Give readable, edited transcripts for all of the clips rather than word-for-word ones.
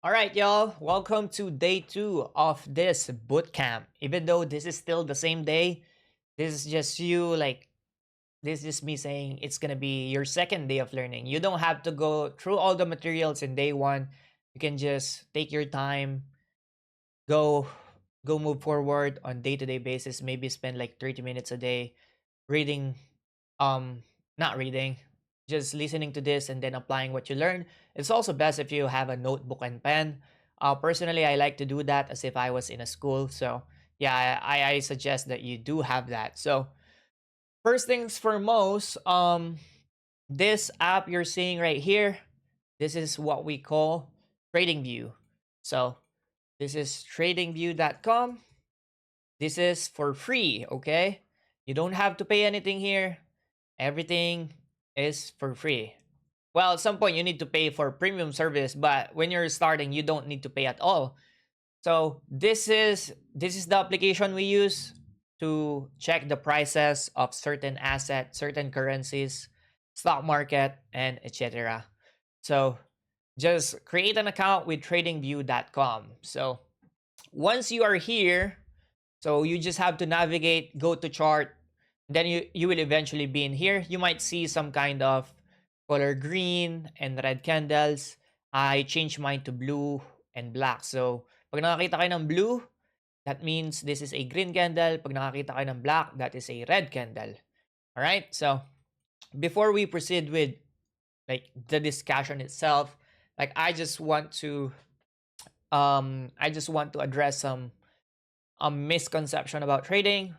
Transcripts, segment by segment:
All right, y'all. Welcome to day two of this boot camp. Even though this is still the same day, this is just you, this is me saying it's gonna be your second day of learning. You don't have to go through all the materials in day one. You can just take your time, go go move forward on day-to-day basis. Maybe spend like 30 minutes a day reading, um, not reading, just listening to this and then applying what you learn. It's also best if you have a notebook and pen. Personally, I like to do that as if I was in a school. So yeah, I suggest that you do have that. So first things foremost, this app you're seeing right here, this is what we call TradingView. So this is tradingview.com. This is for free, okay? You don't have to pay anything here. Everything is for free. Well, at some point you need to pay for premium service, but when you're starting, you don't need to pay at all. So this is the application we use to check the prices of certain assets, certain currencies, stock market, and etc. So just create an account with tradingview.com. So once you are here, so you just have to navigate, go to chart, then you will eventually be in here. You might see some kind of color green and red candles. I changed mine to blue and black. So pag nakakita kayo ng blue, that means this is a green candle. Pag nakakita kayo ng black, that is a red candle. All right? So before we proceed with like the discussion itself, like I just want to address some a misconception about trading.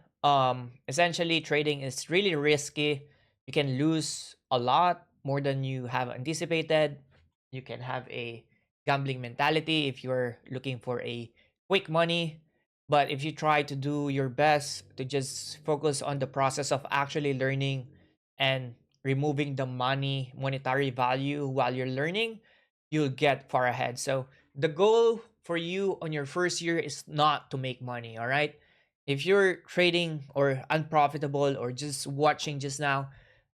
Essentially, trading is really risky. You can lose a lot more than you have anticipated. You can have a gambling mentality if you're looking for a quick money. But if you try to do your best to just focus on the process of actually learning and removing the monetary value while you're learning, you'll get far ahead. So the goal for you on your first year is not to make money, all right? If you're trading or unprofitable or just watching just now,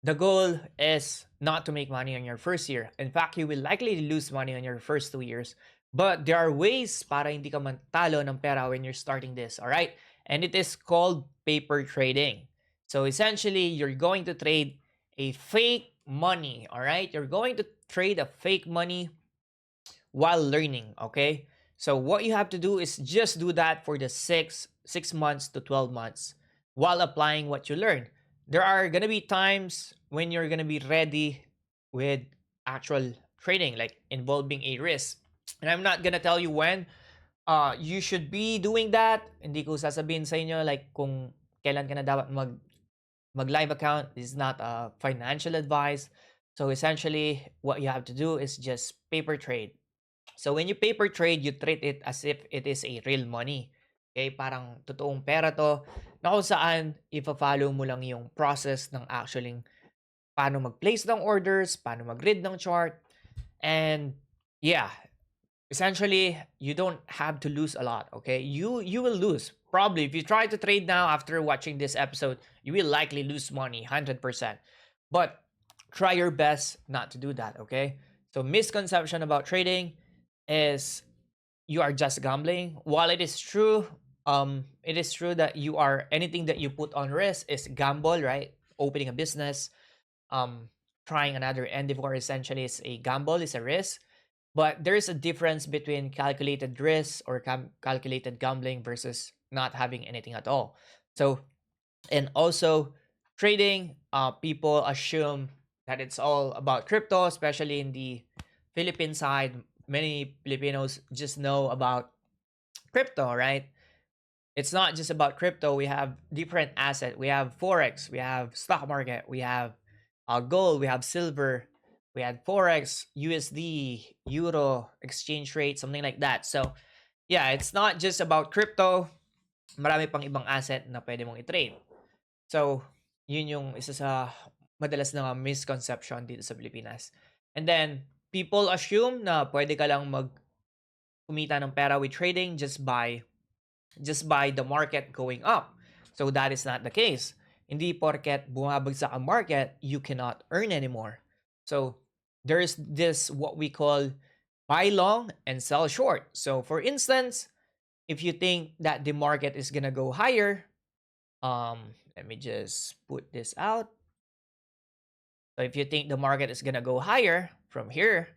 the goal is not to make money on your first year. In fact, you will likely lose money on your first 2 years. But there are ways para hindi ka matalo ng pera when you're starting this, all right? And it is called paper trading. So essentially, you're going to trade a fake money, all right? You're going to trade a fake money while learning, okay? So what you have to do is just do that for the 6 months to 12 months while applying what you learn. There are going to be times when you're going to be ready with actual trading like involving a risk. And I'm not going to tell you when you should be doing that. Hindi ko sasabihin sa inyo like kung kailan ka na dapat mag live account. This is not a financial advice. So essentially what you have to do is just paper trade. So when you paper trade, you treat it as if it is a real money. Okay, parang totoong pera to na kung saan ipa-follow mo lang yung process ng actually paano mag-place ng orders, paano mag-read ng chart, and yeah, essentially you don't have to lose a lot, okay? You will lose. Probably if you try to trade now after watching this episode, you will likely lose money 100%. But try your best not to do that, okay? So misconception about trading is you are just gambling. While it is true that you are anything that you put on risk is gamble, right? Opening a business, um, trying another endeavor essentially is a gamble, is a risk. But there is a difference between calculated risk or calculated gambling versus not having anything at all. So and also trading, people assume that it's all about crypto, especially in the Philippine side. Many Filipinos just know about crypto, right? It's not just about crypto. We have different assets. We have forex, we have stock market, we have gold, we have silver, we have forex, USD, euro, exchange rate, something like that. So yeah, it's not just about crypto. Marami pang ibang asset na pwede mong i-trade. So yun yung isa sa madalas na misconception dito sa Pilipinas. And then people assume na pwede ka lang kumita ng pera with trading just by the market going up. So that is not the case. Hindi porket bumabagsak ang market, you cannot earn anymore. So there is this what we call buy long and sell short. So for instance, if you think that the market is gonna go higher, let me just put this out. So if you think the market is gonna go higher from here,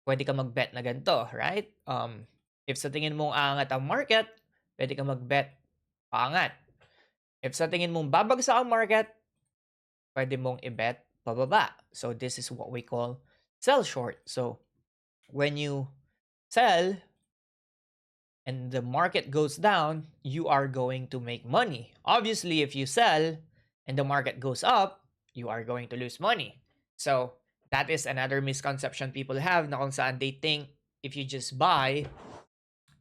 pwede ka mag-bet na ganito, right? If sa tingin mong aangat ang market, pwede ka mag-bet paangat. If sa tingin mong babagsak ang market, pwede mong i-bet pababa. So this is what we call sell short. So when you sell and the market goes down, you are going to make money. Obviously, if you sell and the market goes up, you are going to lose money. So that is another misconception people have na kung saan they think if you just buy,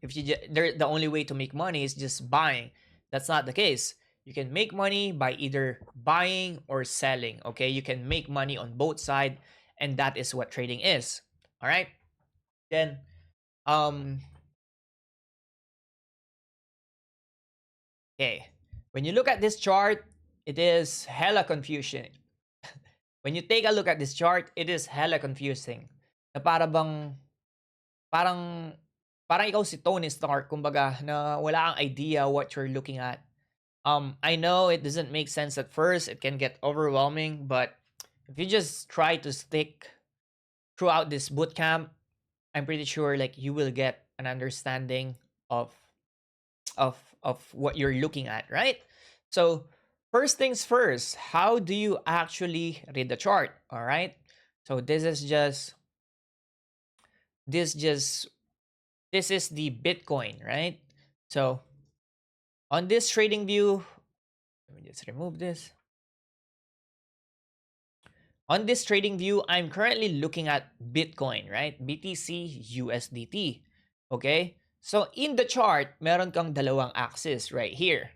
the only way to make money is just buying. That's not the case. You can make money by either buying or selling. Okay, you can make money on both sides, and that is what trading is. All right. Then, okay, when you look at this chart, it is hella confusing. When you take a look at this chart, it is hella confusing. Na parang ikaw si Tony Stark, kumbaga, na wala kang idea what you're looking at. I know it doesn't make sense at first. It can get overwhelming, but if you just try to stick throughout this bootcamp, I'm pretty sure like you will get an understanding of what you're looking at, right? So first things first, how do you actually read the chart? All right. So this is the Bitcoin, right? So on this trading view, let me just remove this. On this trading view, I'm currently looking at Bitcoin, right? BTC USDT. Okay? So in the chart, meron kang dalawang axis right here.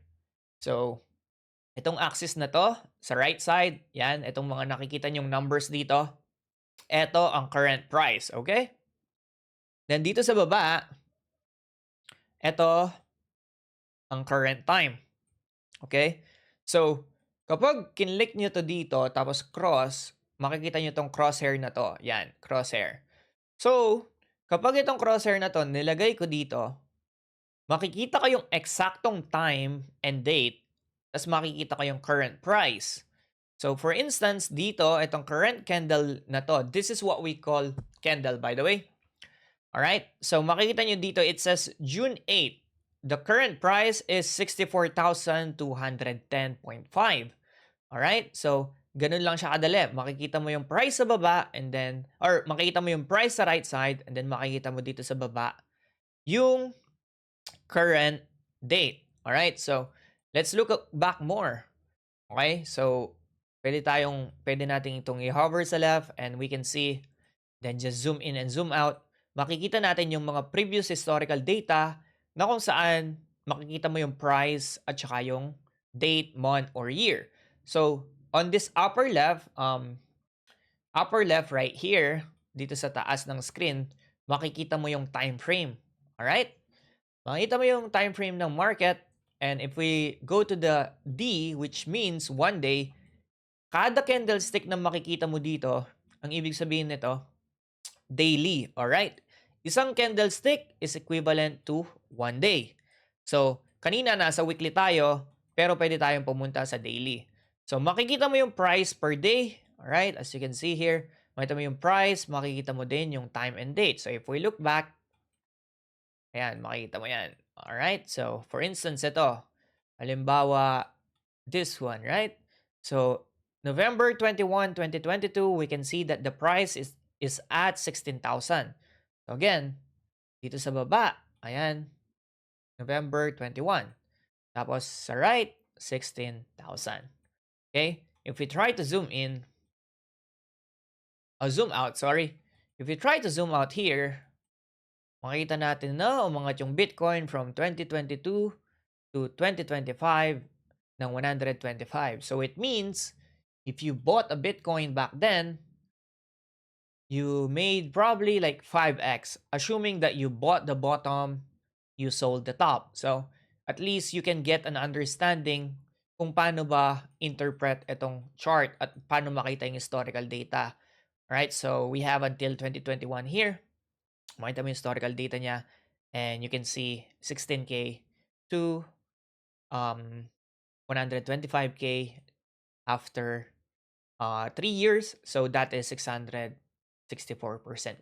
So itong axis na to, sa right side, yan, itong mga nakikita nyong numbers dito, ito ang current price, okay? Then dito sa baba, ito ang current time. Okay? So, kapag kinlik nyo to dito, tapos cross, makikita nyo tong crosshair na to. Yan, crosshair. So, kapag itong crosshair na to, nilagay ko dito, makikita ko yung eksaktong time and date, tapos makikita ko yung current price. So, for instance, dito, itong current candle na to, this is what we call candle, by the way. Alright? So, makikita nyo dito, it says June 8. The current price is 64,210.5. Alright? So, ganun lang siya kadali. Makikita mo yung price sa baba and then, or makikita mo yung price sa right side and then makikita mo dito sa baba yung current date. Alright? So, let's look back more. Okay? So, pwede natin itong i-hover sa left and we can see, then just zoom in and zoom out. Makikita natin yung mga previous historical data na kung saan makikita mo yung price at saka yung date, month, or year. So, on this upper left right here, dito sa taas ng screen, makikita mo yung time frame. Alright? Makikita mo yung time frame ng market, and if we go to the D, which means 1 day, kada candlestick na makikita mo dito, ang ibig sabihin nito, daily. Alright? Isang candlestick is equivalent to 1 day. So, kanina nasa weekly tayo, pero pwede tayong pumunta sa daily. So, makikita mo yung price per day. Alright, as you can see here, makikita mo yung price, makikita mo din yung time and date. So, if we look back, ayan, makikita mo yan. Alright, so, for instance, ito. Halimbawa, this one, right? So, November 21, 2022, we can see that the price is at 16,000. So again, dito sa baba, ayan, November 21. Tapos sa right, 16,000. Okay? If we try to zoom in, zoom out, sorry. If we try to zoom out here, makita natin na umangat yung Bitcoin from 2022 to 2025 ng 125. So it means, if you bought a Bitcoin back then, you made probably like 5x, assuming that you bought the bottom, you sold the top. So, at least you can get an understanding kung paano ba interpret itong chart at paano makita yung historical data. Alright, so we have until 2021 here. Makita mo yung historical data niya. And you can see 16K to 125K after 3 years. So that is 664%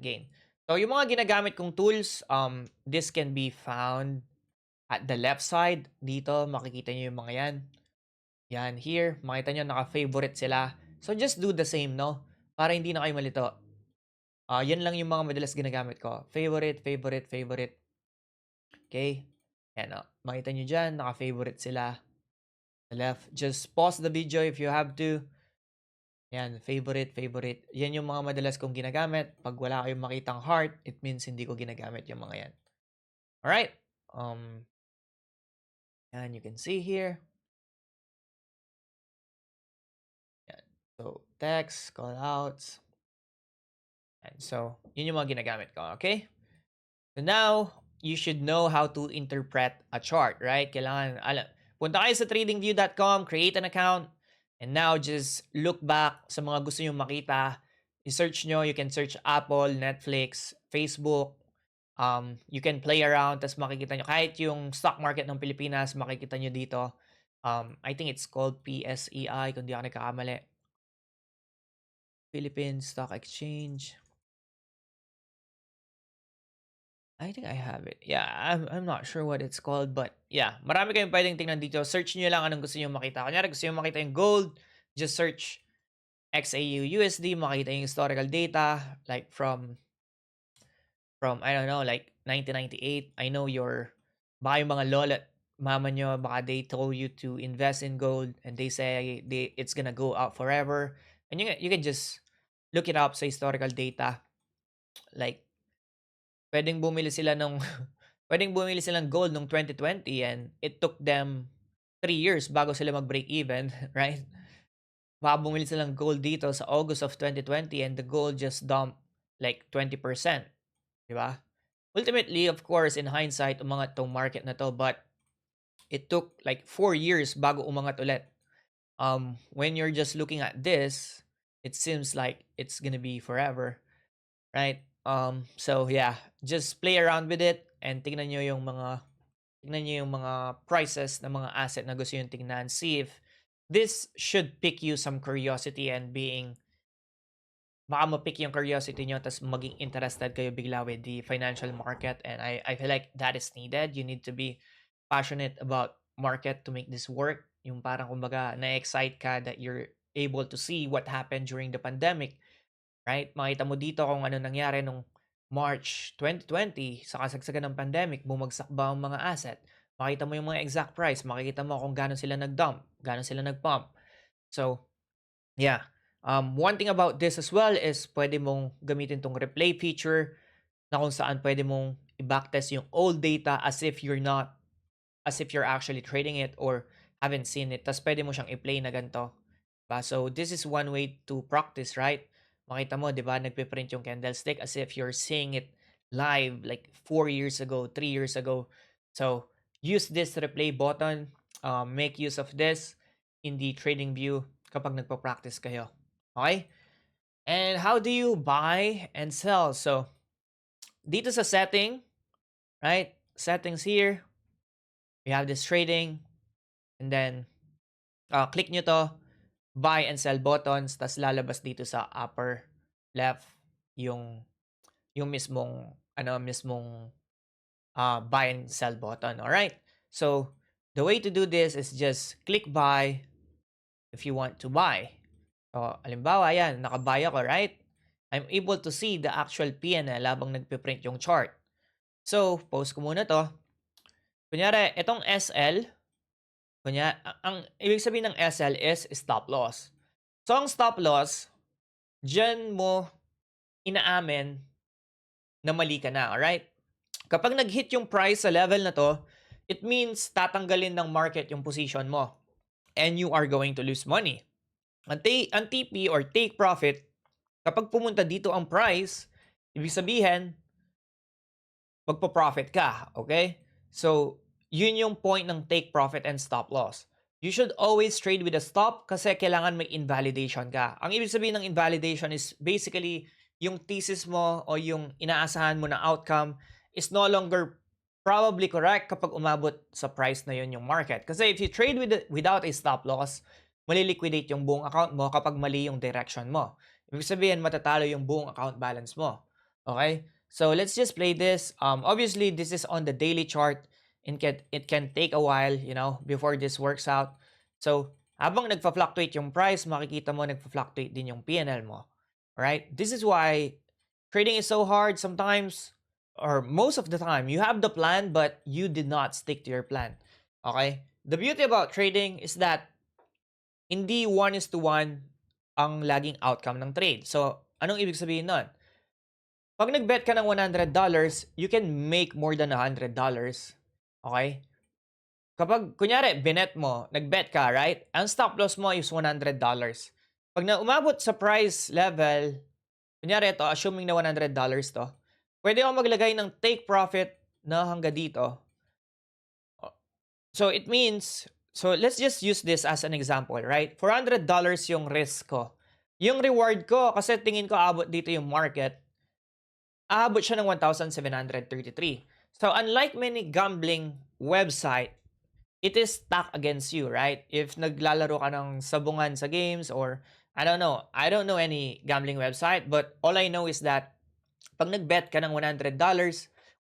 gain. So yung mga ginagamit kong tools, this can be found at the left side. Dito, makikita nyo yung mga yan. Yan, here, makita nyo, naka-favorite sila. So just do the same, no? Para hindi na kayo malito. Yan lang yung mga madalas ginagamit ko. Favorite, favorite, favorite. Okay? Yan, makita nyo dyan, naka-favorite sila. The left. Just pause the video if you have to. Yan, favorite, favorite. Yan yung mga madalas kong ginagamit. Pag wala kayong makitang heart, it means hindi ko ginagamit yung mga yan. Alright. And you can see here. Yan. So, text, callouts. And so, yun yung mga ginagamit ko. Okay? So now, you should know how to interpret a chart, right? Kailangan, punta kayo sa tradingview.com, create an account, and now just look back sa mga gusto nyo makita. I-search nyo, you can search Apple, Netflix, Facebook. You can play around, tas makikita nyo, kahit yung stock market ng Pilipinas, makikita nyo dito. I think it's called PSEI, kung di ako nagkakamali. Philippine Stock Exchange. I think I have it. Yeah, I'm not sure what it's called, but yeah, marami kayong pwedeng tingnan dito. Search niyo lang anong gusto niyo makita. Kunyari, gusto niyo makita yung gold, just search XAU USD, makita yung historical data, like from I don't know, like 1998. I know baka yung mga lola, mama nyo, baka they told you to invest in gold and they say it's gonna go up forever. And you can just look it up sa historical data. Like, pwedeng bumili sila ng gold nung 2020 and it took them 3 years bago sila mag-break even, right? Baka bumili sila ng gold dito sa August of 2020 and the gold just dumped like 20%. Di ba? Ultimately, of course, in hindsight, umangat tong market na to, but it took like 4 years bago umangat ulit. When you're just looking at this, it seems like it's gonna be forever, right? So yeah, just play around with it and tingnan nyo yung mga prices ng mga asset na gusto yung tingnan. See if this should pick you some curiosity and baka ma-pick yung curiosity nyo tas maging interested kayo bigla with the financial market, and I feel like that is needed. You need to be passionate about market to make this work. Yung parang kumbaga na-excite ka that you're able to see what happened during the pandemic. Right? Makita mo dito kung ano nangyari nung March 2020 sa kasagsagan ng pandemic, bumagsak ba ang mga asset. Makita mo yung mga exact price, makikita mo kung gaano sila nag-dump, gaano sila nag-pump. So, yeah. One thing about this as well is pwede mong gamitin tong replay feature na kung saan pwede mong i-backtest yung old data as if you're actually trading it or haven't seen it. Tapos pwede mo siyang i-play na ganito. So, this is one way to practice, right? Makita mo, di ba, nagpiprint yung candlestick as if you're seeing it live like 4 years ago, 3 years ago. So, use this replay button. Make use of this in the trading view kapag nagpa-practice kayo. Okay? And how do you buy and sell? So, dito sa setting, right? Settings here. We have this trading. And then, click nyo to. Buy and sell buttons, tas lalabas dito sa upper left yung mismong buy and sell button. All right? So the way to do this is just click buy if you want to buy. So halimbawa yan, nakabuy ako, right? I'm able to see the actual P&L habang nagpe-print yung chart. So post ko muna to. Kunyari, itong SL, ang ibig sabihin ng SL is stop loss. So, ang stop loss, dyan mo inaamin na mali ka na, alright? Kapag nag-hit yung price sa level na to, it means tatanggalin ng market yung position mo. And you are going to lose money. Ang TP or take profit, kapag pumunta dito ang price, ibig sabihin, magpo-profit ka, okay? So, yun yung point ng take profit and stop loss. You should always trade with a stop kasi kailangan may invalidation ka. Ang ibig sabihin ng invalidation is basically yung thesis mo o yung inaasahan mo na outcome is no longer probably correct kapag umabot sa price na yun yung market. Kasi if you trade without a stop loss, maliliquidate yung buong account mo kapag mali yung direction mo. Ibig sabihin, matatalo yung buong account balance mo. Okay? So let's just play this. Obviously, this is on the daily chart. It can take a while, before this works out. So, habang nagfa-fluctuate yung price, makikita mo nagfa-fluctuate din yung PNL mo. Alright? This is why trading is so hard sometimes, or most of the time. You have the plan, but you did not stick to your plan. Okay? The beauty about trading is that hindi 1:1 ang laging outcome ng trade. So, anong ibig sabihin nun? Pag nag-bet ka ng $100, you can make more than $100. Okay? Kapag, kunyari, binet mo, nag-bet ka, right? Ang stop loss mo is $100. Pag na umabot sa price level, kunyari ito, assuming na $100 to, pwede ako maglagay ng take profit na hanggang dito. So, it means, so let's just use this as an example, right? $400 yung risk ko. Yung reward ko, kasi tingin ko abot dito yung market, aabot siya ng 1,733. So, unlike many gambling website, it is stacked against you, right? If naglalaro ka ng sabungan sa games or, I don't know any gambling website, but all I know is that pag nag-bet ka ng $100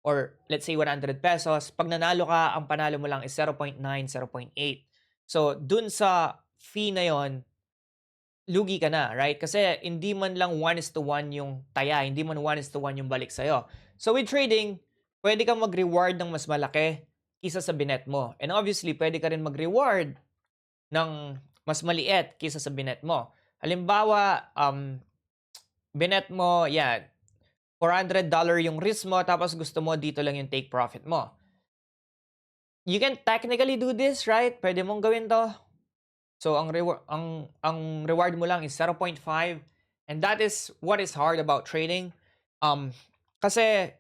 or let's say 100 pesos, pag nanalo ka, ang panalo mo lang is 0.9, 0.8. So, dun sa fee na yon, lugi ka na, right? Kasi hindi man lang 1:1 yung taya, hindi man 1:1 yung balik sa'yo. So with trading, pwede kang mag-reward ng mas malaki kisa sa binet mo. And obviously, pwede ka rin mag-reward ng mas maliit kisa sa binet mo. Halimbawa, binet mo, $400 yung risk mo, tapos gusto mo dito lang yung take profit mo. You can technically do this, right? Pwede mong gawin to. So ang reward mo lang is 0.5, and that is what is hard about trading. Kasi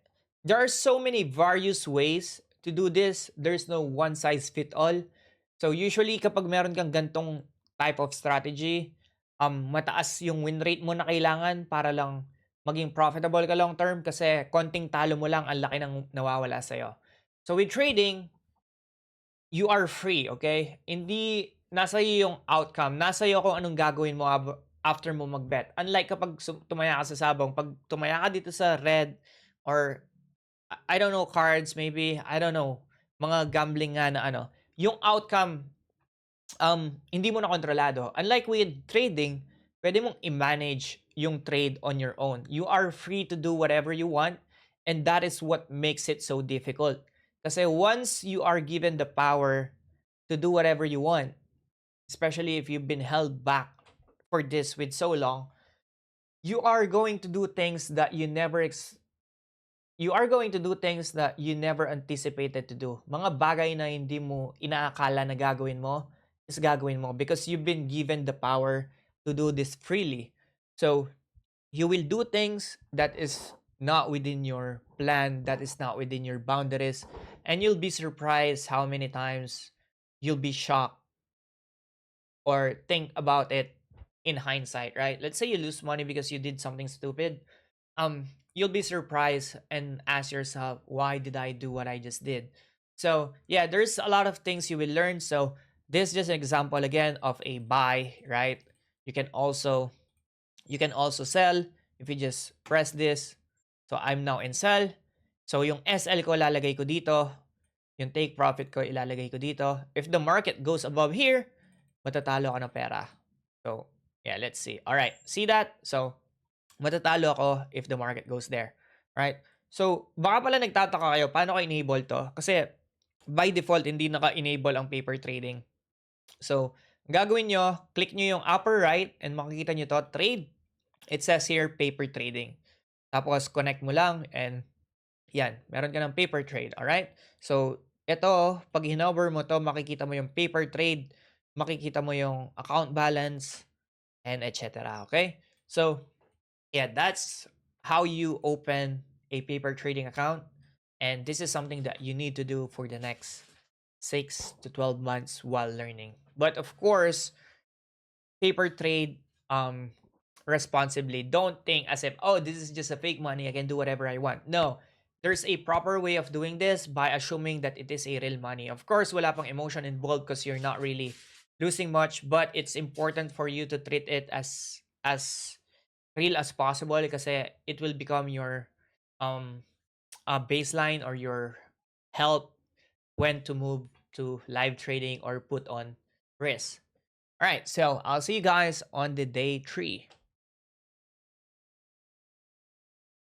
there are so many various ways to do this. There's no one size fit all. So usually kapag meron kang gantong type of strategy, mataas yung win rate mo na kailangan para lang maging profitable ka long term, kasi konting talo mo lang, ang laki ng nawawala sa'yo. So with trading, you are free, okay? Hindi nasa iyo yung outcome. Nasa iyo kung anong gagawin mo after mo mag-bet. Unlike kapag tumaya ka sa sabong, pag tumaya ka dito sa red or I don't know, cards maybe, I don't know, mga gambling nga na yung outcome, hindi mo na kontrolado. Unlike with trading, pwede mong i-manage yung trade on your own. You are free to do whatever you want, and that is what makes it so difficult. Kasi once you are given the power to do whatever you want, especially if you've been held back for this with so long, you are going to do things that you never anticipated to do. Mga bagay na hindi mo inaakala na gagawin mo, is gagawin mo because you've been given the power to do this freely. So, you will do things that is not within your plan, that is not within your boundaries, and you'll be surprised how many times you'll be shocked or think about it in hindsight, right? Let's say you lose money because you did something stupid. You'll be surprised and ask yourself, why did I do what I just did? So yeah, there's a lot of things you will learn. So this is just an example again of a buy, right? You can also sell if you just press this. So I'm now in sell. So yung SL ko lalagay ko dito, yung take profit ko ilalagay ko dito. If the market goes above here, matatalo ako ng pera. So yeah, let's see. All right, see that? So matatalo ako if the market goes there, right? So baka pala nagtataka kayo, paano ko enable to? Kasi by default hindi naka-enable ang paper trading. So gagawin nyo, click nyo yung upper right and makikita nyo to, trade. It says here paper trading. Tapos connect mo lang and yan, meron ka ng paper trade, alright? So ito, pag hinover mo to, makikita mo yung paper trade, makikita mo yung account balance, and etc. Okay? So yeah, that's how you open a paper trading account, and this is something that you need to do for the next 6 to 12 months while learning. But of course, paper trade responsibly. Don't think as if, oh, this is just a fake money, I can do whatever I want. No, there's a proper way of doing this by assuming that it is a real money. Of course, wala pang emotion involved because you're not really losing much, but it's important for you to treat it as real as possible kasi it will become your um baseline or your help when to move to live trading or put on risk. All right, so I'll see you guys on the day 3.